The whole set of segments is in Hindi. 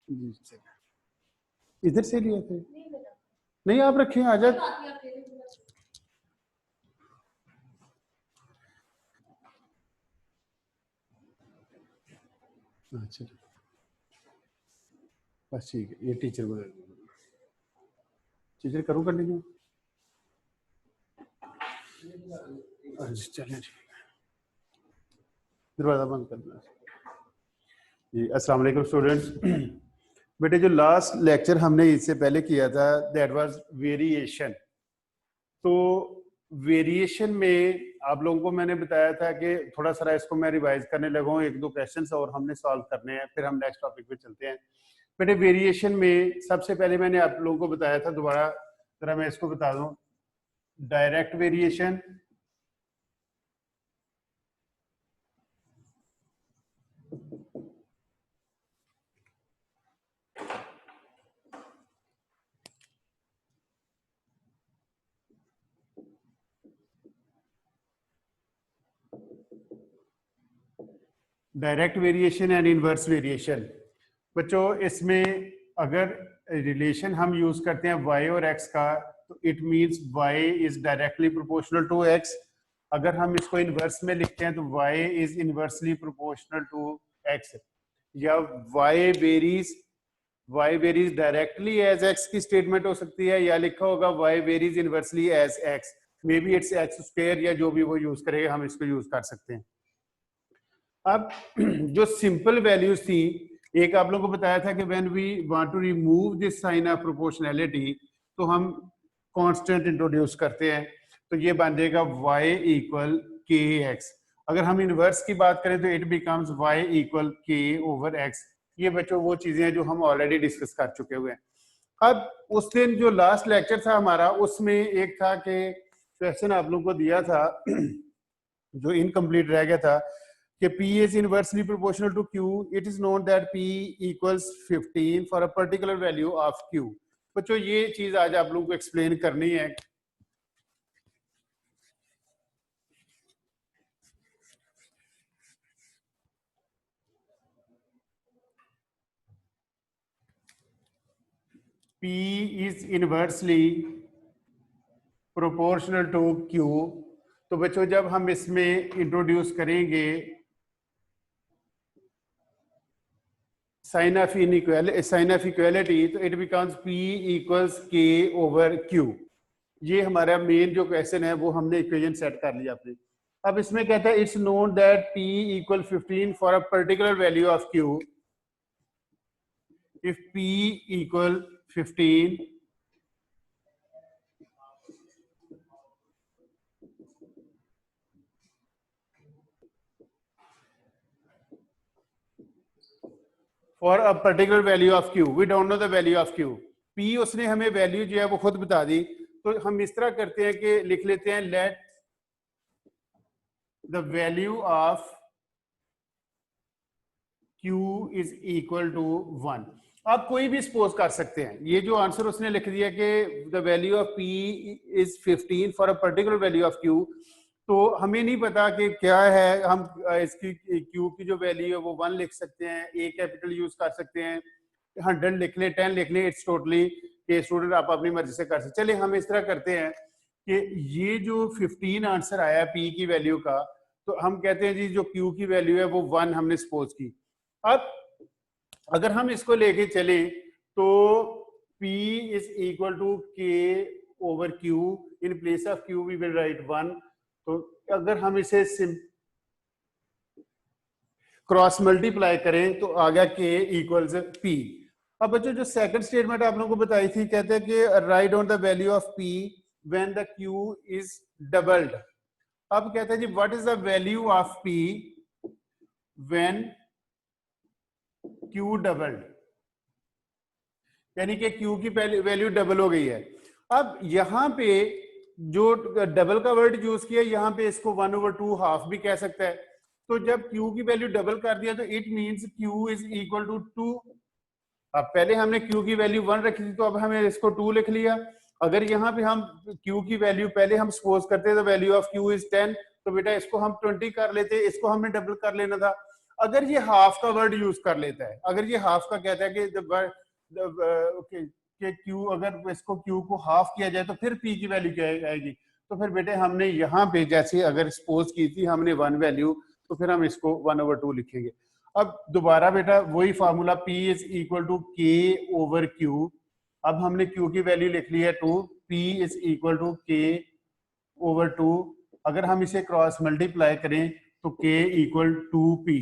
जी इधर से लिए थे? नहीं आप रखे आ जाए। अच्छा बस ठीक है, ये टीचर को टीचर करूँ कंटिन्यू? चलिए ठीक है, दरवाजा बंद करना जी। अस्सलाम वालेकुम स्टूडेंट्स। बेटे जो लास्ट लेक्चर हमने इससे पहले किया था दैट वाज वेरिएशन। तो वेरिएशन में आप लोगों को मैंने बताया था कि थोड़ा सा इसको मैं रिवाइज करने लगा हूँ, एक दो क्वेश्चंस और हमने सॉल्व करने हैं, फिर हम नेक्स्ट टॉपिक पे चलते हैं। बेटे वेरिएशन में सबसे पहले मैंने आप लोगों को बताया था, दोबारा जरा मैं इसको बता दूं, direct variation, direct variation and inverse variation. बच्चों इसमें अगर रिलेशन हम यूज करते हैं y और x का, तो it means y is directly proportional to x। अगर हम इसको इनवर्स में लिखते हैं तो y is inversely proportional to x, या y varies directly as x की स्टेटमेंट हो सकती है, या लिखा होगा y varies inversely as x, may be it's x square, या जो भी वो यूज करेगा हम इसको यूज कर सकते हैं। अब जो सिंपल वैल्यूज थी, एक आप लोगों को बताया था कि when we want to remove this sign of proportionality तो हम कांस्टेंट इंट्रोड्यूस करते हैं, तो ये बन जाएगा y इक्वल kx। अगर हम इनवर्स की बात करें तो it becomes y equal k over x। ये बच्चों वो चीजें हैं जो हम ऑलरेडी डिस्कस कर चुके हुए हैं। अब उस दिन जो लास्ट लेक्चर था हमारा, उसमें एक था कि क्वेश्चन आप लोगों को दिया था जो इनकम्प्लीट रह गया था कि P is inversely proportional to Q. It is known that P equals 15 for a particular value of Q. बच्चों ये चीज आज आप लोगों को एक्सप्लेन करनी है। P is inversely proportional to Q। तो बच्चों जब हम इसमें इंट्रोड्यूस करेंगे साइन ऑफ इक्वालिटी, तो it becomes P equals K over Q। ये हमारा मेन जो क्वेश्चन है वो हमने इक्वेशन सेट कर लिया अपने। अब इसमें कहता है it's known that P equal 15 for a particular value of Q। If P equal 15 for a particular value of Q, we don't know the value of Q। P उसने हमें वैल्यू जो है वो खुद बता दी, तो हम इस तरह करते हैं कि लिख लेते हैं let the value of Q is equal to 1। आप कोई भी सपोज कर सकते हैं, ये जो आंसर उसने लिख दिया कि the value of P is 15 for a particular value of Q, तो हमें नहीं पता कि क्या है, हम इसकी Q की जो वैल्यू है वो 1 लिख सकते हैं, A कैपिटल यूज कर सकते हैं, 100 लिख लें, 10 लिख लें, इट्स टोटली कि स्टूडेंट आप अपनी मर्जी से कर सकते। चलिए हम इस तरह करते हैं कि ये जो 15 आंसर आया P की वैल्यू का, तो हम कहते हैं जी जो Q की वैल्यू है वो 1 हमने सपोज की। अब अगर हम इसको लेके चले तो P is equal to K over Q, in place of Q we will write 1। तो अगर हम इसे क्रॉस मल्टीप्लाई करें तो आ गया K इक्वल्स P। अब बच्चों जो सेकंड स्टेटमेंट आप लोगों को बताई थी, कहते हैं कि write on the value of P when the Q is doubled. अब कहते हैं जी what is the value of P when Q doubled, यानी कि Q की वैल्यू डबल हो गई है। अब यहां पे जो डबल का वर्ड यूज किया, यहां पे इसको 1/2 हाफ भी कह सकता है। तो जब Q की वैल्यू डबल कर दिया तो it means Q is equal to 2। अब पहले हमने Q की वैल्यू 1 रखी थी, तो अब हमें इसको 2 लिख लिया। अगर यहाँ पे हम Q की वैल्यू पहले हम सपोज करते तो वैल्यू ऑफ Q इज 10, तो बेटा इसको हम 20 कर लेते, इसको हमने डबल कर लेना था। अगर ये हाफ का वर्ड यूज कर लेता है, अगर ये हाफ का कहता है कि क्यू, अगर इसको क्यू को हाफ किया जाए तो फिर पी की वैल्यू क्या आएगी, तो फिर बेटे हमने यहाँ पे जैसे अगर सपोज की थी हमने 1 वैल्यू, तो फिर हम इसको 1/2 लिखेंगे। अब दोबारा बेटा वही formula P is equal to K over Q. अब हमने Q की वैल्यू लिख ली है 2, P is equal to K over 2। अगर हम इसे क्रॉस मल्टीप्लाई करें तो K इक्वल टू P।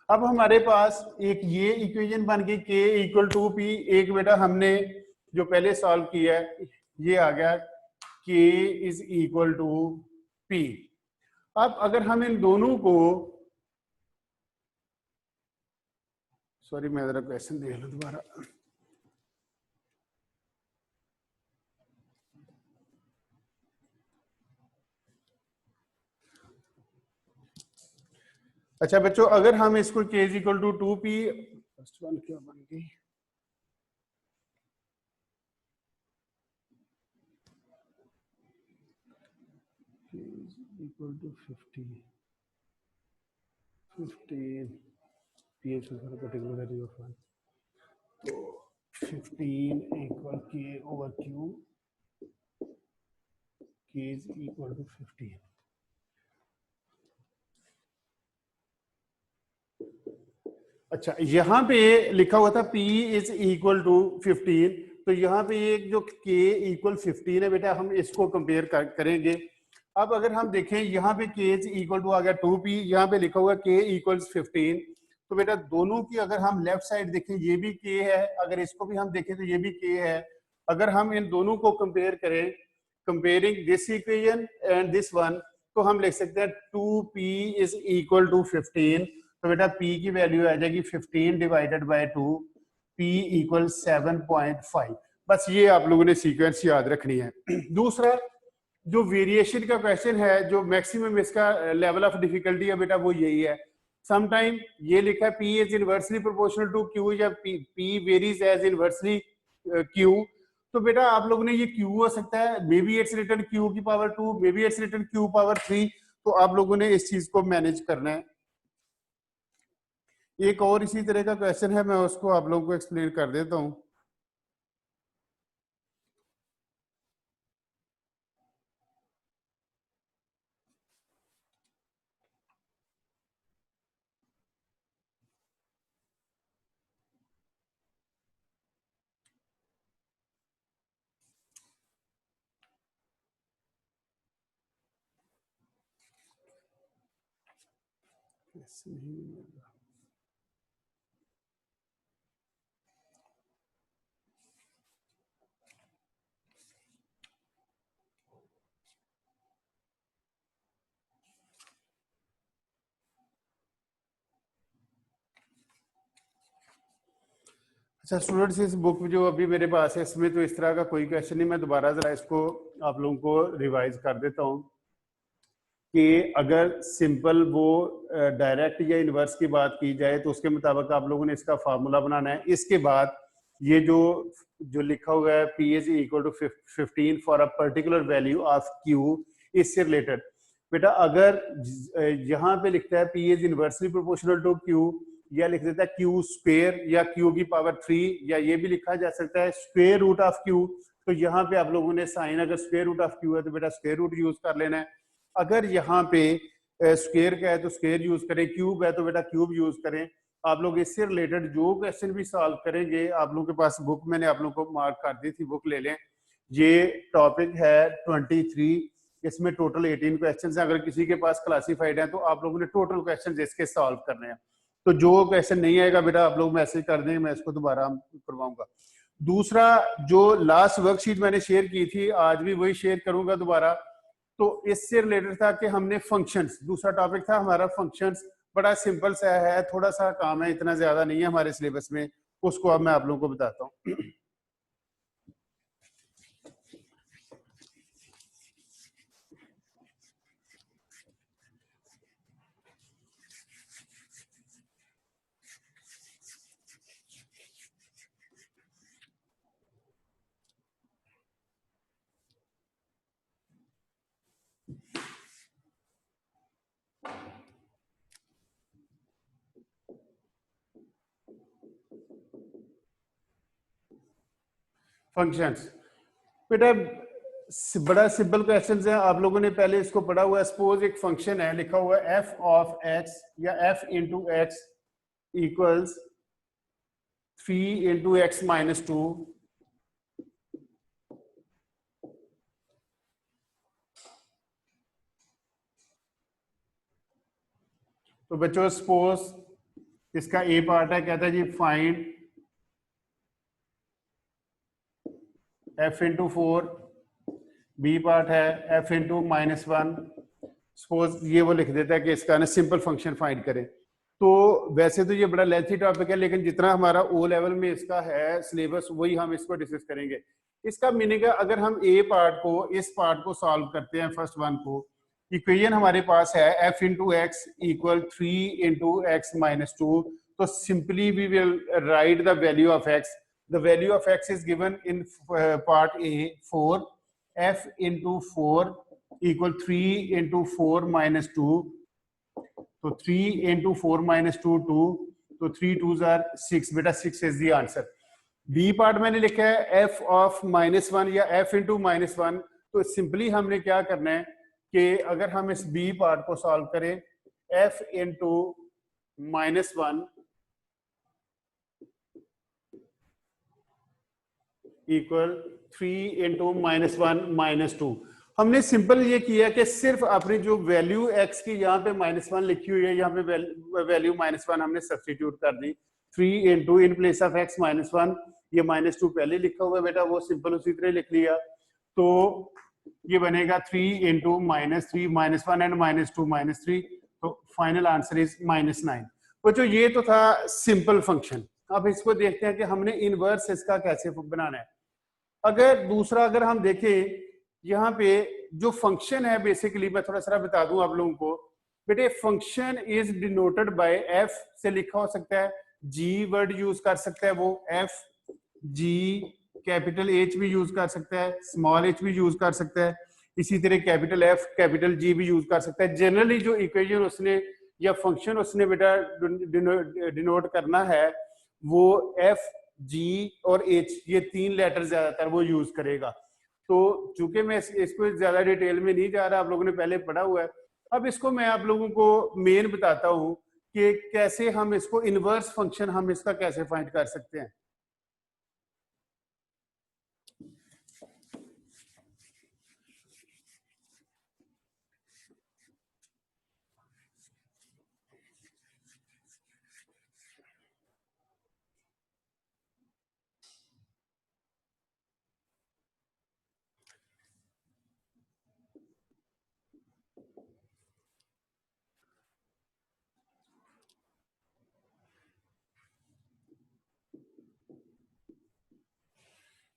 अब हमारे पास एक ये इक्वेशन बन गई K इक्वल टू P। एक बेटा हमने जो पहले सॉल्व किया है ये आ गया K is equal to P। अब अगर हम इन दोनों को, सॉरी मैं जरा क्वेश्चन देख लूं दोबारा। अच्छा बच्चों, अगर हम इसको K is equal to 2P, first one क्या बन गई, K is equal to 15 P is a particular value of 1, तो 15 equal K over Q, K is equal to 15। अच्छा यहाँ पे लिखा हुआ था P इज इक्वल टू 15, तो यहाँ पे एक जो K इक्वल 15 है बेटा, हम इसको कंपेयर करेंगे। अब अगर हम देखें यहाँ पे K इज इक्वल टू आ गया 2P, यहाँ पे लिखा हुआ K इक्वल्स 15, तो बेटा दोनों की अगर हम लेफ्ट साइड देखें ये भी K है, अगर इसको भी हम देखें तो ये भी K है। अगर हम इन दोनों को कंपेयर करें, comparing this equation and this one, तो हम लिख सकते हैं 2P इज इक्वल टू 15। तो बेटा P की वैल्यू आ जाएगी 15 डिवाइडेड बाय 2, P इक्वल 7.5। बस ये आप लोगों ने सीक्वेंस याद रखनी है। दूसरा जो वेरिएशन का क्वेश्चन है, जो मैक्सिमम इसका लेवल ऑफ डिफिकल्टी है बेटा, वो यही है। समटाइम ये लिखा है P is inversely proportional to Q, या P varies as inversely Q, तो बेटा आप लोगों ने ये Q हो सकता है, may be it's written Q की power 2, may be it's written Q power 3, तो आप लोगों ने इस चीज को मैनेज करना है। एक और इसी तरह का क्वेश्चन है, मैं उसको आप लोगों को एक्सप्लेन कर देता हूं। अच्छा स्टूडेंट्स, इस बुक जो अभी मेरे पास है इसमें तो इस तरह का कोई क्वेश्चन नहीं। मैं दोबारा जरा इसको आप लोगों को रिवाइज कर देता हूँ कि अगर सिंपल वो डायरेक्ट या इनवर्स की बात की जाए तो उसके मुताबिक आप लोगों ने इसका फार्मूला बनाना है। इसके बाद ये जो जो लिखा हुआ है P is equal to 15 for a particular value of Q, इससे रिलेटेड बेटा अगर यहाँ पे लिखता है P is inversely proportional to Q, या लिख देता है Q स्क्वेयर या Q की पावर 3, या ये भी लिखा जा सकता है स्क्वेयर रूट ऑफ Q, तो यहाँ पे आप लोगों ने साइन, अगर स्क्वेयर रूट ऑफ Q है तो बेटा स्क्वेयर रूट यूज कर लेना है। अगर यहाँ पे स्क्वेयर का है तो स्क्वेयर यूज करें, क्यूब है तो बेटा क्यूब यूज करें। आप लोग इससे रिलेटेड जो क्वेश्चन भी सॉल्व करेंगे, आप लोगों के पास बुक मैंने आप लोगों को मार्क कर दी थी, बुक ले लें। ये टॉपिक है 23, इसमें टोटल 18 क्वेश्चन है। अगर किसी के पास क्लासिफाइड है तो आप लोगों ने टोटल क्वेश्चन इसके सॉल्व करने हैं। तो जो क्वेश्चन नहीं आएगा बेटा आप लोग मैसेज कर देंगे, मैं इसको दोबारा करवाऊंगा। दूसरा जो लास्ट वर्कशीट मैंने शेयर की थी, आज भी वही शेयर करूंगा दोबारा। तो इससे रिलेटेड था कि हमने फंक्शंस, दूसरा टॉपिक था हमारा फंक्शंस। बड़ा सिंपल सा है, थोड़ा सा काम है, इतना ज्यादा नहीं है हमारे सिलेबस में, उसको अब मैं आप लोगों को बताता हूँ। फंक्शंस बेटा बड़ा सिंपल क्वेश्चन है, आप लोगों ने पहले इसको पढ़ा हुआ है। सपोज एक फंक्शन है, लिखा हुआ है एफ ऑफ एक्स या F into x equals 3 into X minus 2 तो बच्चों सपोज इसका ए पार्ट है, कहता है जी find F into 4, B part है एफ इंटू -1। सपोज ये वो लिख देता है कि इसका ना सिंपल फंक्शन फाइंड करें। तो वैसे तो ये बड़ा लेंथी टॉपिक है, लेकिन जितना हमारा ओ लेवल में इसका है सिलेबस वही हम इसको डिस्कस करेंगे। इसका मीनिंग है अगर हम ए पार्ट को, इस पार्ट को सॉल्व करते हैं, फर्स्ट वन को, इक्वेशन हमारे पास है F into X equal 3 into X minus 2। तो simply we will write the value of X. The value of x is given in part A 4, f into 4 equal 3 into 4 minus 2. So 3 into 4 minus 2 2. So 3 2s are 6. बेटा 6 is the answer. B part मैंने लिखा है f of -1 या f into -1। तो सिंपली हमने क्या करना है कि अगर हम इस B part को सॉल्व करें, f into -1 इक्वल 3 इंटू -1 -2। हमने सिंपल ये किया कि सिर्फ अपनी जो वैल्यू x की यहाँ पे -1 लिखी हुई है, यहाँ पे वैल्यू -1 हमने सब्स्टिट्यूट कर दी। 3 into in place of x -1, ये -2 पहले लिखा हुआ है बेटा, वो सिंपल उसी तरह लिख लिया। तो ये बनेगा 3 इंटू -3 -1 एंड -2 -3। तो फाइनल आंसर इज -9। बच्चों ये तो था सिंपल फंक्शन। अब इसको देखते हैं कि हमने इनवर्स इसका कैसे बनाना है। अगर हम देखें यहाँ पे जो फंक्शन है, बेसिकली मैं थोड़ा सा बता दूं आप लोगों को बेटे, function is denoted by F से लिखा हो सकता है, जी वर्ड यूज कर सकता है वो एफ, जी कैपिटल एच भी यूज कर सकता है, स्मॉल एच भी यूज कर सकता है, इसी तरह कैपिटल एफ कैपिटल जी भी यूज कर सकता है। जनरली जो इक्वेशन उसने या फंक्शन उसने बेटा डिनोट करना है वो एफ, जी और एच, ये 3 लेटर ज्यादातर वो यूज करेगा। तो चूंकि मैं इसको ज्यादा डिटेल में नहीं जा रहा, आप लोगों ने पहले पढ़ा हुआ है। अब इसको मैं आप लोगों को मेन बताता हूं कि कैसे हम इसको इनवर्स फंक्शन हम इसका कैसे फाइंड कर सकते हैं।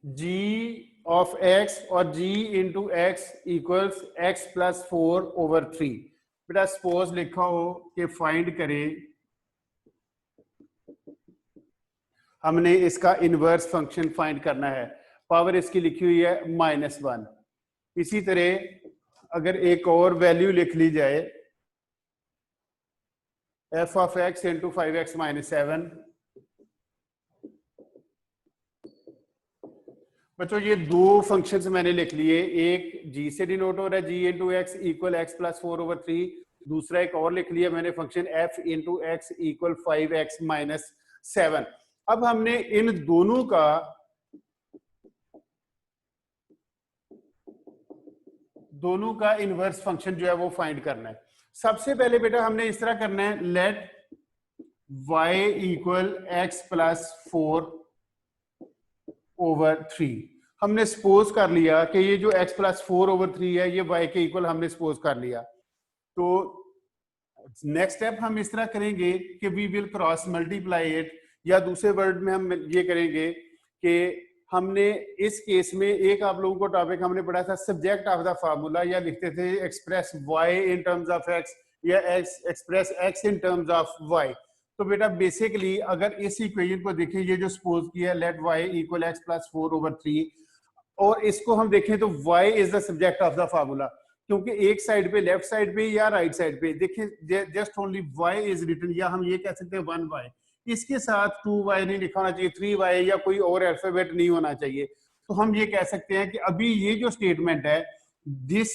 g ऑफ x और g into x equals x plus 4/3। बेटा सपोज लिखा हो कि फाइंड करें, हमने इसका इनवर्स फंक्शन फाइंड करना है, पावर इसकी लिखी हुई है -1। इसी तरह अगर एक और वैल्यू लिख ली जाए, f of x into 5x minus 7। बच्चों ये दो फंक्शंस मैंने लिख लिए, एक g से डिनोट हो रहा है, g into X equal x plus 4/3। दूसरा एक और लिख लिया मैंने function f into X equal 5x minus 7। अब हमने इन दोनों का इनवर्स फंक्शन जो है वो फाइंड करना है। सबसे पहले बेटा हमने इस तरह करना है, लेट y इक्वल x प्लस 4/3। हमने सपोज कर लिया कि ये जो x प्लस 4/3 है ये y के इक्वल हमने सपोज कर लिया। तो नेक्स्ट स्टेप हम इस तरह करेंगे कि we will cross multiply it, या दूसरे वर्ड में हम ये करेंगे कि हमने इस केस में एक आप लोगों को टॉपिक हमने पढ़ा था सब्जेक्ट ऑफ द फार्मूला, या लिखते थे express y in terms of x या express x in terms of y। तो बेटा बेसिकली अगर इस इक्वेशन को देखें, ये जो सपोज किया लेट y इक्वल x प्लस 4/3, और इसको हम देखें तो y is the subject of the formula, क्योंकि एक साइड पे लेफ्ट साइड पे या राइट साइड पे देखें just only y is written, या हम ये कह सकते हैं 1y, इसके साथ 2y नहीं लिखा होना चाहिए, 3y या कोई और अल्फाबेट नहीं होना चाहिए। तो हम ये कह सकते हैं कि अभी ये जो स्टेटमेंट है, this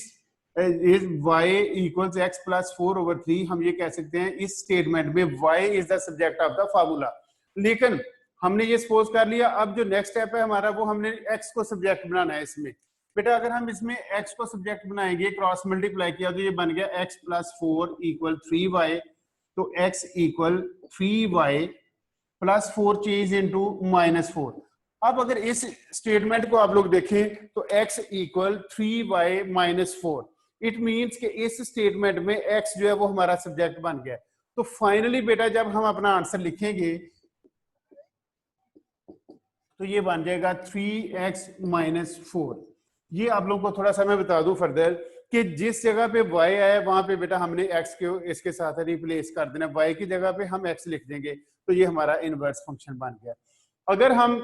is y equals x plus 4/3, हम ये कह सकते हैं इस स्टेटमेंट में y is the subject of the formula. लेकिन हमने ये सपोज कर लिया, अब जो नेक्स्ट स्टेप है हमारा, वो हमने x को सब्जेक्ट बनाना है इसमें। बेटा अगर हम इसमें x को सब्जेक्ट बनाएंगे, क्रॉस मल्टीप्लाई किया तो ये बन गया x प्लस 4 इक्वल 3y, तो x equal 3y plus 4 change into -4। अब अगर इस स्टेटमेंट को आप लोग देखें तो x equal 3y minus 4, it means कि इस स्टेटमेंट में x जो है वो हमारा सब्जेक्ट बन गया। तो फाइनली बेटा जब हम अपना आंसर लिखेंगे तो ये बन जाएगा 3x माइनस 4। ये आप लोगों को थोड़ा सा मैं बता दूं फर्दर कि जिस जगह पे y आया वहां पे बेटा हमने x को इसके साथ रिप्लेस कर देना, y की जगह पे हम x लिख देंगे, तो ये हमारा इनवर्स फंक्शन बन गया। अगर हम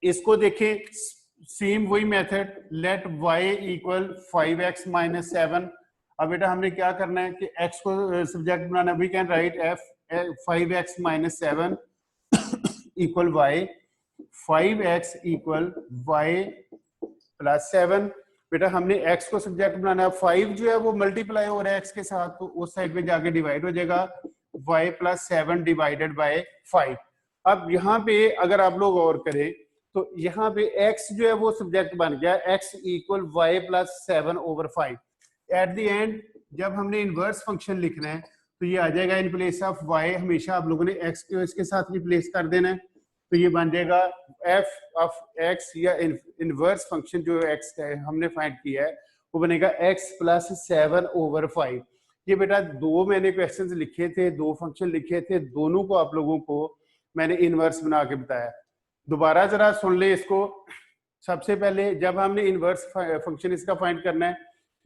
इसको देखें, सेम वही मेथड, लेट y इक्वल 5x माइनस 7। अब बेटा हमने क्या करना है कि x को सब्जेक्ट बनाना, we can write f 5x minus 7 equal y, 5x equal y plus 7। बेटा हमने x को सब्जेक्ट बनाना है, 5 जो है वो मल्टीप्लाई हो रहा है x के साथ, तो उस साइड में जाके डिवाइड हो जाएगा, y प्लस 7 डिवाइडेड बाय 5। अब यहाँ पे अगर आप लोग और करें तो यहाँ पे x जो है वो सब्जेक्ट बन गया, x equal y plus 7/5। At the end जब हमने इनवर्स फंक्शन लिखना है तो ये आ जाएगा इन प्लेस ऑफ y, हमेशा आप लोगों ने x को इसके साथ रिप्लेस कर देना है, तो ये बन जाएगा f ऑफ x, या इनवर्स फंक्शन जो x है हमने फाइंड किया है वो बनेगा x प्लस 7/5। ये बेटा दो मैंने क्वेश्चंस लिखे थे, दो फंक्शन लिखे थे, दोनों को आप लोगों को मैंने इनवर्स बना के बताया। दोबारा जरा सुन ले इसको। सबसे पहले जब हमने इनवर्स फंक्शन इसका फाइंड करना है,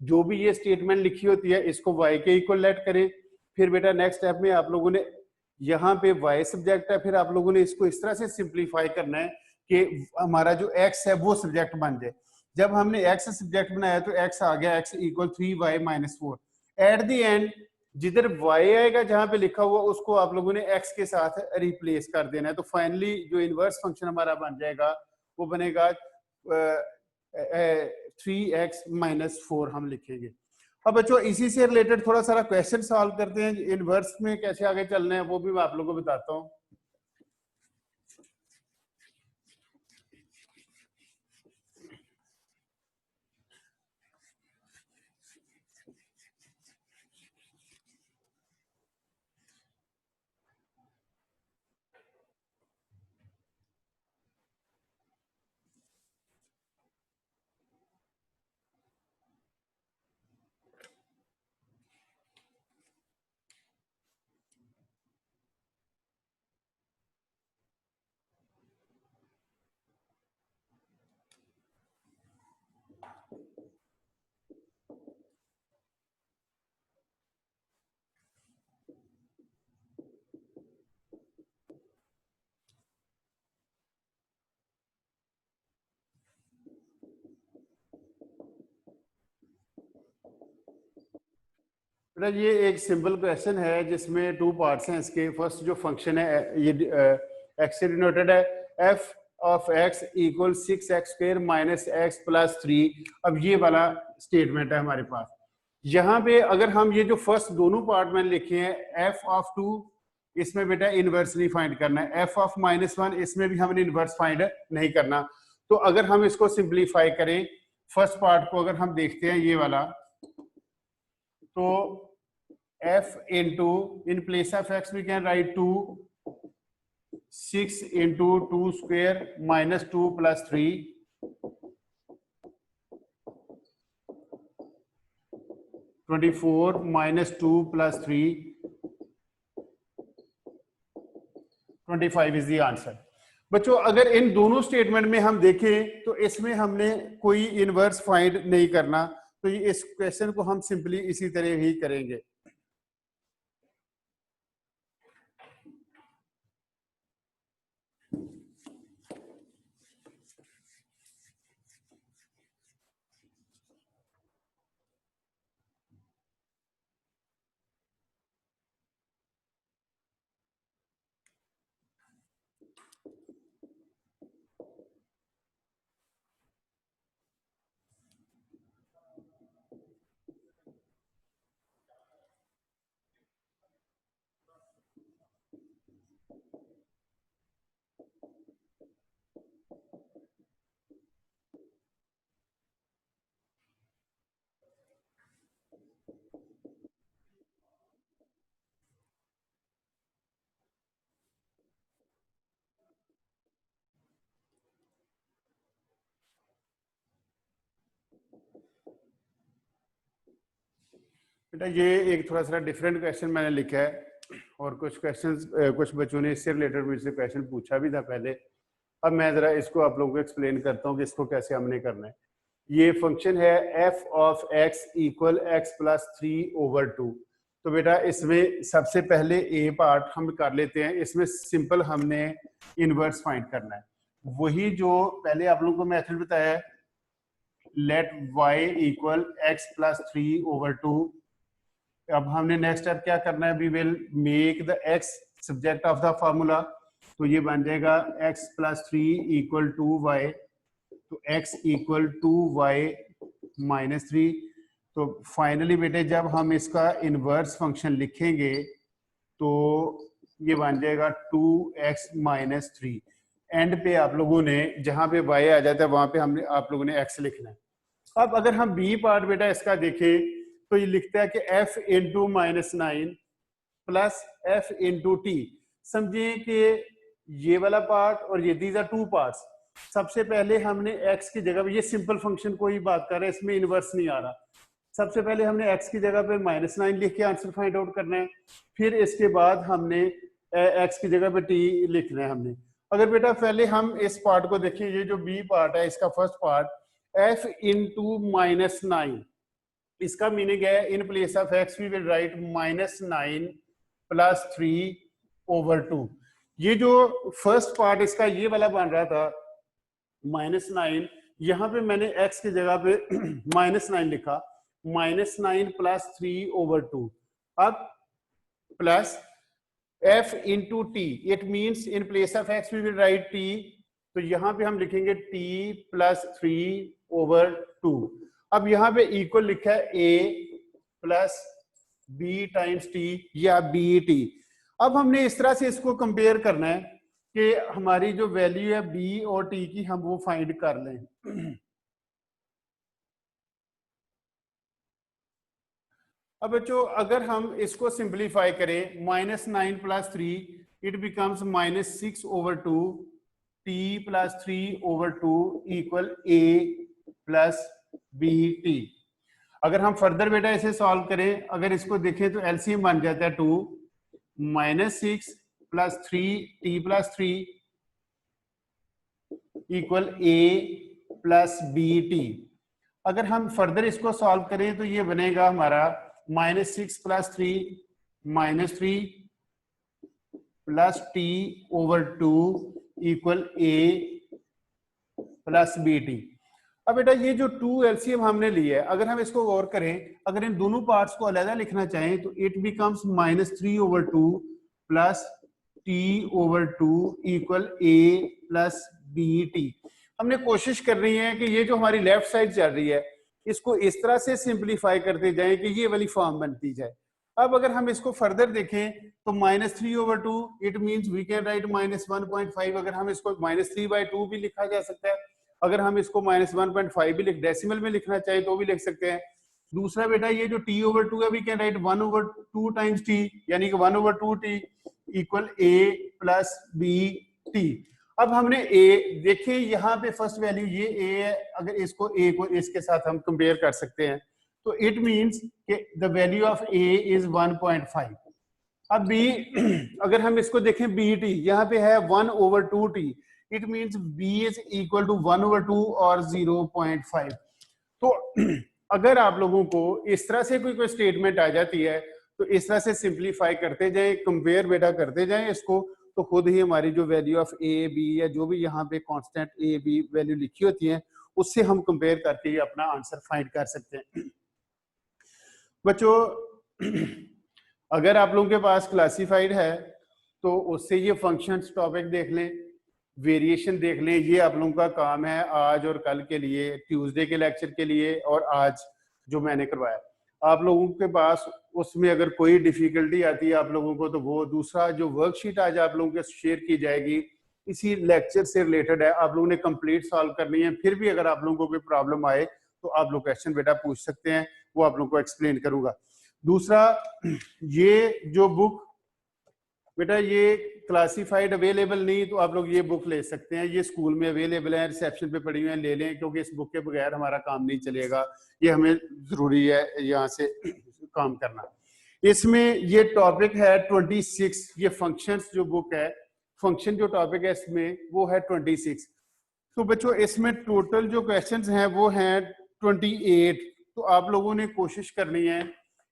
जो भी ये स्टेटमेंट लिखी होती है इसको y के इक्वल लेट करें। फिर बेटा नेक्स्ट स्टेप में आप लोगों ने यहाँ पे y सब्जेक्ट है, फिर आप लोगों ने इसको इस तरह से सिंप्लीफाई करना है कि हमारा जो x है वो सब्जेक्ट बन जाए। जब हमने x सब्जेक्ट बनाया तो x आ गया, x equal 3y minus 4। At the end जिधर y आएगा जहां पे लिखा हुआ उसको आप लोगों ने x के साथ रिप्लेस कर देना है, तो फाइनली जो इनवर्स फंक्शन हमारा बन जाएगा वो बनेगा 3x माइनस 4 हम लिखेंगे। अब बच्चों इसी से रिलेटेड थोड़ा सारा क्वेश्चन सॉल्व करते हैं, इनवर्स में कैसे आगे चलना है वो भी मैं आप लोगों को बताता हूँ। ये एक सिंपल क्वेश्चन है जिसमें टू पार्ट्स हैं इसके। फर्स्ट जो फंक्शन है ये एक्स से डिनोटेड है, F of x equal 6x² minus x plus 3। अब ये वाला स्टेटमेंट है हमारे पास। यहाँ पे अगर हम ये जो फर्स्ट दोनों पार्ट में लिखे हैं, एफ ऑफ 2, इसमें बेटा इनवर्स नहीं फाइंड करना है, एफ ऑफ -1 इसमें भी हमने इनवर्स फाइंड नहीं करना। तो अगर हम इसको सिंप्लीफाई करें, फर्स्ट पार्ट को अगर हम देखते हैं ये वाला, तो f into in place of x we can write 2, 6 into 2 square minus 2 plus 3, 24 minus 2 plus 3, 25 is the answer। बच्चों अगर इन दोनों स्टेटमेंट में हम देखें तो इसमें हमने कोई इनवर्स फाइंड नहीं करना, तो ये इस क्वेश्चन को हम सिंपली इसी तरह ही करेंगे। बेटा ये एक थोड़ा सा डिफरेंट क्वेश्चन मैंने लिखा है और कुछ क्वेश्चंस कुछ बच्चों ने इससे रिलेटेड मुझसे क्वेश्चन पूछा भी था पहले। अब मैं जरा इसको आप लोगों को एक्सप्लेन करता हूँ कि इसको कैसे हमने करना है। ये फंक्शन है f of x equal x plus 3/2। तो बेटा इसमें सबसे पहले ए पार्ट हम कर लेते हैं। इसमें सिंपल हमने इनवर्स फाइंड करना है, वही जो पहले आप लोगों को मेथड बताया है, लेट y इक्वल x प्लस 3/2। अब हमने नेक्स्ट स्टेप क्या करना है, we will make the x subject of the formula. तो ये बन जाएगा x plus 3 equal to y, तो x equal to y minus 3। तो फाइनली बेटे जब हम इसका इनवर्स फंक्शन लिखेंगे तो ये बन जाएगा 2x माइनस 3। एंड पे आप लोगों ने जहां पे y आ जाता है वहां पे हमने आप लोगों ने x लिखना है। अब अगर हम b पार्ट बेटा इसका देखें तो ये लिखता है कि f into minus 9 plus f into T. समझिए कि ये वाला पार्ट और ये दीज आर टू पार्ट्स। सबसे पहले हमने x की जगह पे, ये सिंपल फंक्शन कोई बात कर रहे हैं, इसमें इनवर्स नहीं आ रहा। सबसे पहले हमने x की जगह पे माइनस 9 लिख के आंसर फाइंड आउट करना है, फिर इसके बाद हमने x की जगह पे t लिखना है हमने। अगर बेटा पहले हम इस पार्ट को देखें, ये जो b पार्ट है इसका first part f into minus 9, इसका मीनिंग है in place of x we will write minus 9 plus 3/2। ये जो फर्स्ट पार्ट इसका ये वाला बन रहा था माइनस 9, यहां पे मैंने x की जगह पे माइनस 9 लिखा, माइनस 9 प्लस 3/2। अब plus f into T, it means in place of x we will write t, तो यहां पे हम लिखेंगे t प्लस 3/2। अब यहाँ पे इक्वल लिखा है a plus b times t या bt। अब हमने इस तरह से इसको कंपेयर करना है कि हमारी जो वैल्यू है b और t की हम वो फाइंड कर लें। अब बच्चों अगर हम इसको सिंप्लीफाई करें, minus 9 plus 3 it becomes minus 6/2, t plus 3/2 equal a plus bt। अगर हम फर्दर बेटा इसे सॉल्व करें, अगर इसको देखें तो एलसीएम बन जाता है 2 minus 6 plus 3 t plus 3 equal a plus bt। अगर हम फर्दर इसको सॉल्व करें तो ये बनेगा हमारा minus 6 plus 3 minus 3 plus t/2 equal a plus bt। अब बेटा ये जो 2 एलसीएम हमने लिया है, अगर हम इसको गौर करें, अगर इन दोनों पार्ट्स को अलग लिखना चाहें तो it becomes minus 3/2 plus t/2 equal a plus bt। हमने कोशिश कर रही है कि ये जो हमारी लेफ्ट साइड चल रही है इसको इस तरह से सिंप्लीफाई करते जाएं कि ये वाली फॉर्म बनती जाए। अब अगर हम इसको फर्दर देखें तो minus 3/2 it means we can write minus 1.5। अगर हम इसको माइनस 3/2 भी लिखा जा सकता है, अगर हम इसको माइनस 1.5 भी डेसिमल में लिखना चाहे तो भी लिख सकते हैं। दूसरा बेटा ये जो t/2 है we can write 1/2 times t, यानी कि 1/2t equal a plus bt। अब हमने a देखिए यहाँ पे फर्स्ट वैल्यू ये a है, अगर इसको a को इसके साथ हम कंपेयर कर सकते हैं तो इट मींस कि the value of a is 1.5। अब b अगर हम इसको देखें bt, यहाँ पे है 1/2t, it means b is equal to 1/2 और 0.5। तो अगर आप लोगों को इस तरह से कोई स्टेटमेंट आ जाती है तो इस तरह से सिंप्लीफाई करते जाएं, कंपेयर बेटा करते जाएं इसको, तो खुद ही हमारी जो वैल्यू ऑफ a b या जो भी यहाँ पे कांस्टेंट a b वैल्यू लिखी होती है उससे हम कंपेयर करके ही अपना आंसर फाइंड कर सकते हैं। बच्चों अगर आप लोगों के पास क्लासिफाइड है तो उससे ये फंक्शंस टॉपिक देख लें, वेरिएशन देख लें। ये आप लोगों का काम है आज और कल के लिए, ट्यूसडे के लेक्चर के लिए और आज जो मैंने करवाया। आप लोगों के पास उसमें अगर कोई डिफिकल्टी आती है आप लोगों को तो वो दूसरा जो वर्कशीट आज आप लोगों के शेयर की जाएगी इसी लेक्चर से रिलेटेड है, आप लोगों ने कंप्लीट सॉल्व करनी है। फिर भी अगर आप लोगों को कोई प्रॉब्लम आए तो आप लोग क्वेश्चन बेटा पूछ सकते हैं, वो आप लोगों को एक्सप्लेन करूंगा। दूसरा ये जो बुक बेटा ये क्लासिफाइड अवेलेबल नहीं तो आप लोग ये बुक ले सकते हैं, ये स्कूल में अवेलेबल है, रिसेप्शन पे पड़ी हुई है, ले लें, क्योंकि इस बुक के बगैर हमारा काम नहीं चलेगा, ये हमें जरूरी है यहाँ से काम करना। इसमें ये टॉपिक है 26, ये फंक्शंस जो बुक है, फंक्शन जो टॉपिक है इसमें वो है 26। तो बच्चों इसमें टोटल जो क्वेश्चंस हैं वो हैं 28। तो आप लोगों ने कोशिश करनी है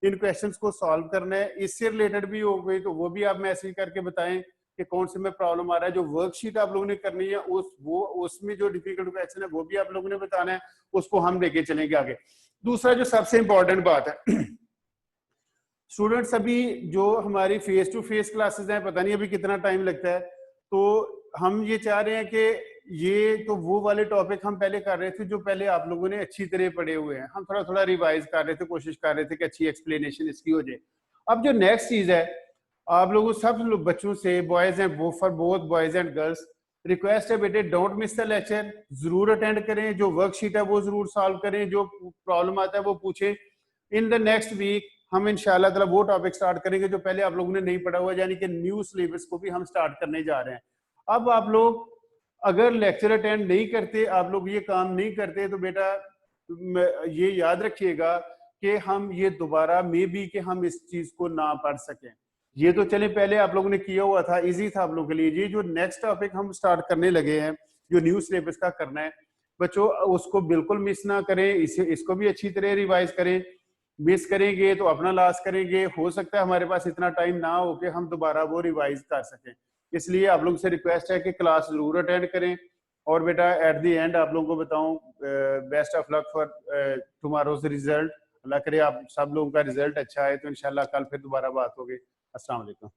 इन क्वेश्चंस को सॉल्व करना है। इससे रिलेटेड भी हो गई तो वो भी आप मैसेज करके बताएं कि कौन से में प्रॉब्लम आ रहा है। जो वर्कशीट आप लोगों ने करनी है उसमें जो डिफिकल्ट क्वेश्चन है वो भी आप लोगों ने बताना है, उसको हम लेके चलेंगे आगे। दूसरा जो सबसे इंपॉर्टेंट बात है, स्टूडेंट्स अभी जो हमारी फेस टू फेस क्लासेस हैं, पता नहीं अभी कितना टाइम लगता है, तो हम ये चाह रहे हैं कि ये तो वो वाले टॉपिक हम पहले कर रहे थे जो पहले आप लोगों ने अच्छी तरह पढ़े हुए हैं, हम थोड़ा थोड़ा रिवाइज कर रहे थे, कोशिश कर रहे थे कि अच्छी एक्सप्लेनेशन इसकी हो जाए। अब जो नेक्स्ट चीज है, आप लोगों सब लोग बच्चों से, boys and for both boys and girls, request है बेटे डोंट मिस द लेक्चर, जरूर अटेंड करें, जो वर्कशीट है वो जरूर सॉल्व करें, जो प्रॉब्लम आता है वो पूछें। इन द नेक्स्ट वीक हम इंशाल्लाह ताला वो टॉपिक स्टार्ट करेंगे जो पहले आप लोगों ने नहीं पढ़ा हुआ, यानी कि न्यू सिलेबस को भी हम स्टार्ट करने जा रहे हैं। अब आप लोग अगर लेक्चर अटेंड नहीं करते, आप लोग ये काम नहीं करते, तो बेटा ये याद रखिएगा कि हम ये दोबारा मे बी कि हम इस चीज को ना पढ़ सकें। ये तो चले पहले आप लोगों ने किया हुआ था, इजी था आप लोगों के लिए। ये जो नेक्स्ट टॉपिक हम स्टार्ट करने लगे हैं, जो न्यू सिलेबस का करना है बच्चों, उसको बिल्कुल मिस ना करें, इसको भी अच्छी तरह रिवाइज करें। मिस करेंगे तो अपना लॉस करेंगे, हो सकता है हमारे पास इतना टाइम ना हो कि हम दोबारा वो रिवाइज कर सकें। इसलिए आप लोगों से रिक्वेस्ट है कि क्लास जरूर अटेंड करें। और बेटा एट द एंड आप लोगों को बताऊं, best of luck for tomorrow's result. अल्लाह करे आप सब लोगों का रिजल्ट अच्छा है, तो इंशाल्लाह कल फिर दोबारा बात होगी। अस्सलाम वालेकुम।